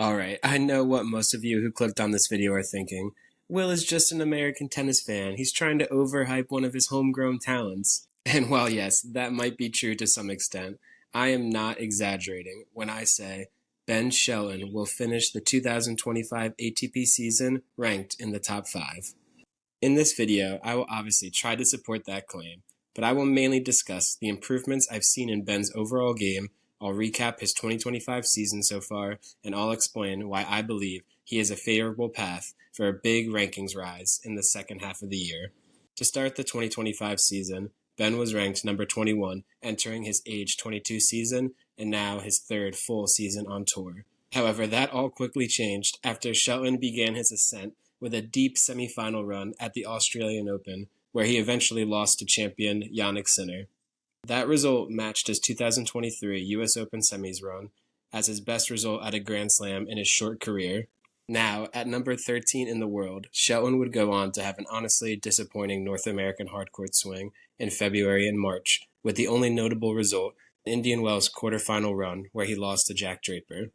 Alright, I know what most of you who clicked on this video are thinking. Will is just an American tennis fan. He's trying to overhype one of his homegrown talents. And while yes, that might be true to some extent, I am not exaggerating when I say Ben Shelton will finish the 2025 ATP season ranked in the top 5. In this video, I will obviously try to support that claim, but I will mainly discuss the improvements I've seen in Ben's overall game. I'll recap his 2025 season so far, and I'll explain why I believe he has a favorable path for a big rankings rise in the second half of the year. To start the 2025 season, Ben was ranked number 21 entering his age 22 season and now his third full season on tour. However, that all quickly changed after Shelton began his ascent with a deep semifinal run at the Australian Open, where he eventually lost to champion Jannik Sinner. That result matched his 2023 US Open semis run as his best result at a Grand Slam in his short career. Now, at number 13 in the world, Shelton would go on to have an honestly disappointing North American hardcourt swing in February and March, with the only notable result, the Indian Wells quarterfinal run where he lost to Jack Draper.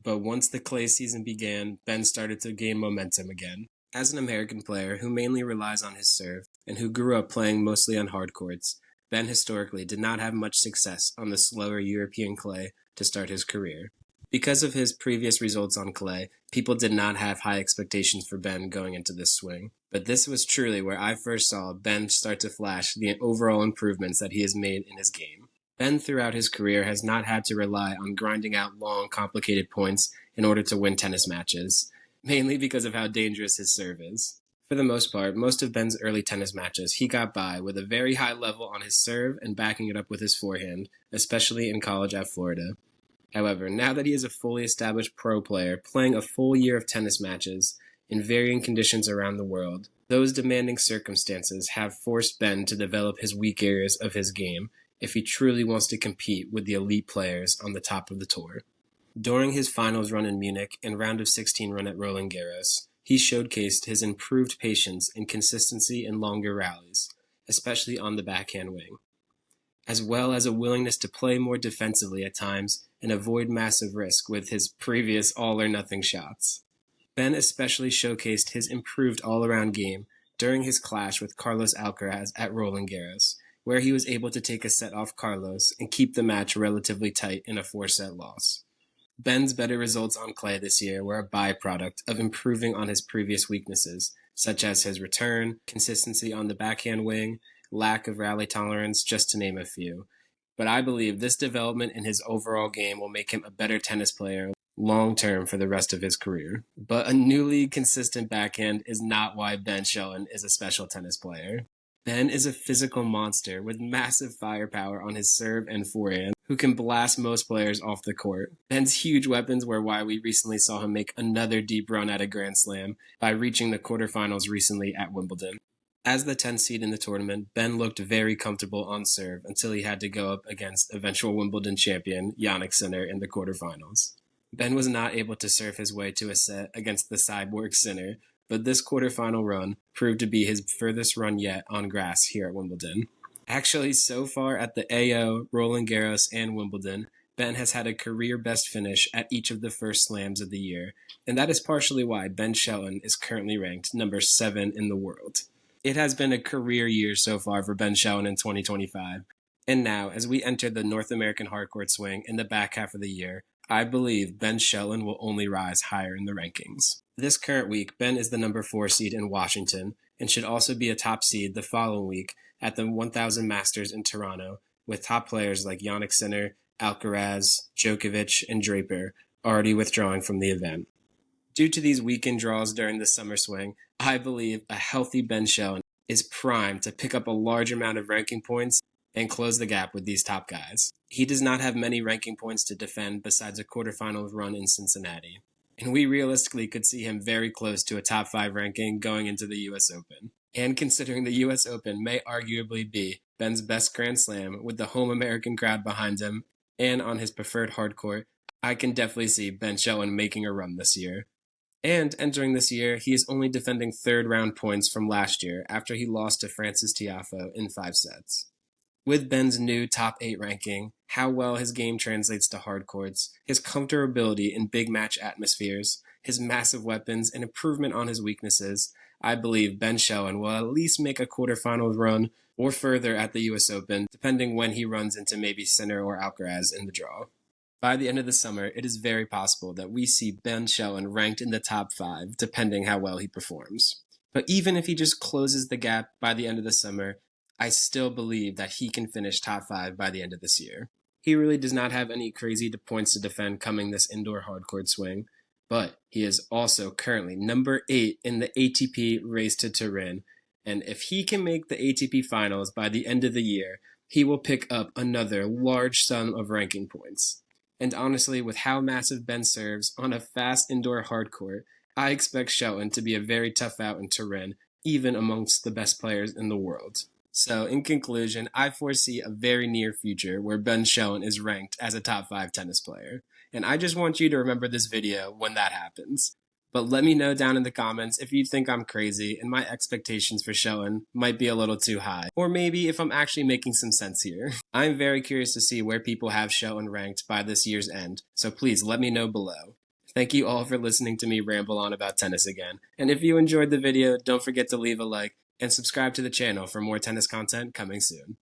But once the clay season began, Ben started to gain momentum again. As an American player who mainly relies on his serve and who grew up playing mostly on hard courts, Ben historically did not have much success on the slower European clay to start his career. Because of his previous results on clay, people did not have high expectations for Ben going into this swing. But this was truly where I first saw Ben start to flash the overall improvements that he has made in his game. Ben throughout his career has not had to rely on grinding out long, complicated points in order to win tennis matches, mainly because of how dangerous his serve is. For the most part, most of Ben's early tennis matches he got by with a very high level on his serve and backing it up with his forehand, especially in college at Florida. However, now that he is a fully established pro player playing a full year of tennis matches in varying conditions around the world, those demanding circumstances have forced Ben to develop his weak areas of his game if he truly wants to compete with the elite players on the top of the tour. During his finals run in Munich and round of 16 run at Roland Garros, he showcased his improved patience and consistency in longer rallies, especially on the backhand wing, as well as a willingness to play more defensively at times and avoid massive risk with his previous all-or-nothing shots. Ben especially showcased his improved all-around game during his clash with Carlos Alcaraz at Roland Garros, where he was able to take a set off Carlos and keep the match relatively tight in a 4-set loss. Ben's better results on clay this year were a byproduct of improving on his previous weaknesses, such as his return, consistency on the backhand wing, lack of rally tolerance, just to name a few. But I believe this development in his overall game will make him a better tennis player long-term for the rest of his career. But a newly consistent backhand is not why Ben Shelton is a special tennis player. Ben is a physical monster with massive firepower on his serve and forehand, who can blast most players off the court. Ben's huge weapons were why we recently saw him make another deep run at a Grand Slam by reaching the quarterfinals recently at Wimbledon. As the 10th seed in the tournament, Ben looked very comfortable on serve until he had to go up against eventual Wimbledon champion Jannik Sinner in the quarterfinals. Ben was not able to serve his way to a set against the cyborg Sinner, but this quarterfinal run proved to be his furthest run yet on grass here at Wimbledon. Actually, so far at the AO, Roland Garros, and Wimbledon, Ben has had a career best finish at each of the first slams of the year, and that is partially why Ben Shelton is currently ranked number 7 in the world. It has been a career year so far for Ben Shelton in 2025, and now, as we enter the North American hardcourt swing in the back half of the year, I believe Ben Shelton will only rise higher in the rankings. This current week, Ben is the number 4 seed in Washington and should also be a top seed the following week at the 1000 Masters in Toronto, with top players like Jannik Sinner, Alcaraz, Djokovic, and Draper already withdrawing from the event. Due to these weekend draws during the summer swing, I believe a healthy Ben Shelton is primed to pick up a large amount of ranking points and close the gap with these top guys. He does not have many ranking points to defend besides a quarterfinals run in Cincinnati, and we realistically could see him very close to a top 5 ranking going into the US Open. And considering the US Open may arguably be Ben's best Grand Slam with the home American crowd behind him and on his preferred hardcourt, I can definitely see Ben Shelton making a run this year. And entering this year, he is only defending third round points from last year after he lost to Francis Tiafoe in 5 sets. With Ben's new top 8 ranking, how well his game translates to hard courts, his comfortability in big match atmospheres, his massive weapons, and improvement on his weaknesses, I believe Ben Shelton will at least make a quarterfinals run or further at the US Open, depending when he runs into maybe Sinner or Alcaraz in the draw. By the end of the summer, it is very possible that we see Ben Shelton ranked in the top 5, depending how well he performs. But even if he just closes the gap by the end of the summer, I still believe that he can finish top 5 by the end of this year. He really does not have any crazy points to defend coming this indoor hardcourt swing, but he is also currently number 8 in the ATP race to Turin, and if he can make the ATP finals by the end of the year, he will pick up another large sum of ranking points. And honestly, with how massive Ben serves on a fast indoor hardcourt, I expect Shelton to be a very tough out in Turin, even amongst the best players in the world. So, in conclusion, I foresee a very near future where Ben Shelton is ranked as a top 5 tennis player. And I just want you to remember this video when that happens. But let me know down in the comments if you think I'm crazy and my expectations for Shelton might be a little too high. Or maybe if I'm actually making some sense here. I'm very curious to see where people have Shelton ranked by this year's end, so please let me know below. Thank you all for listening to me ramble on about tennis again. And if you enjoyed the video, don't forget to leave a like and subscribe to the channel for more tennis content coming soon.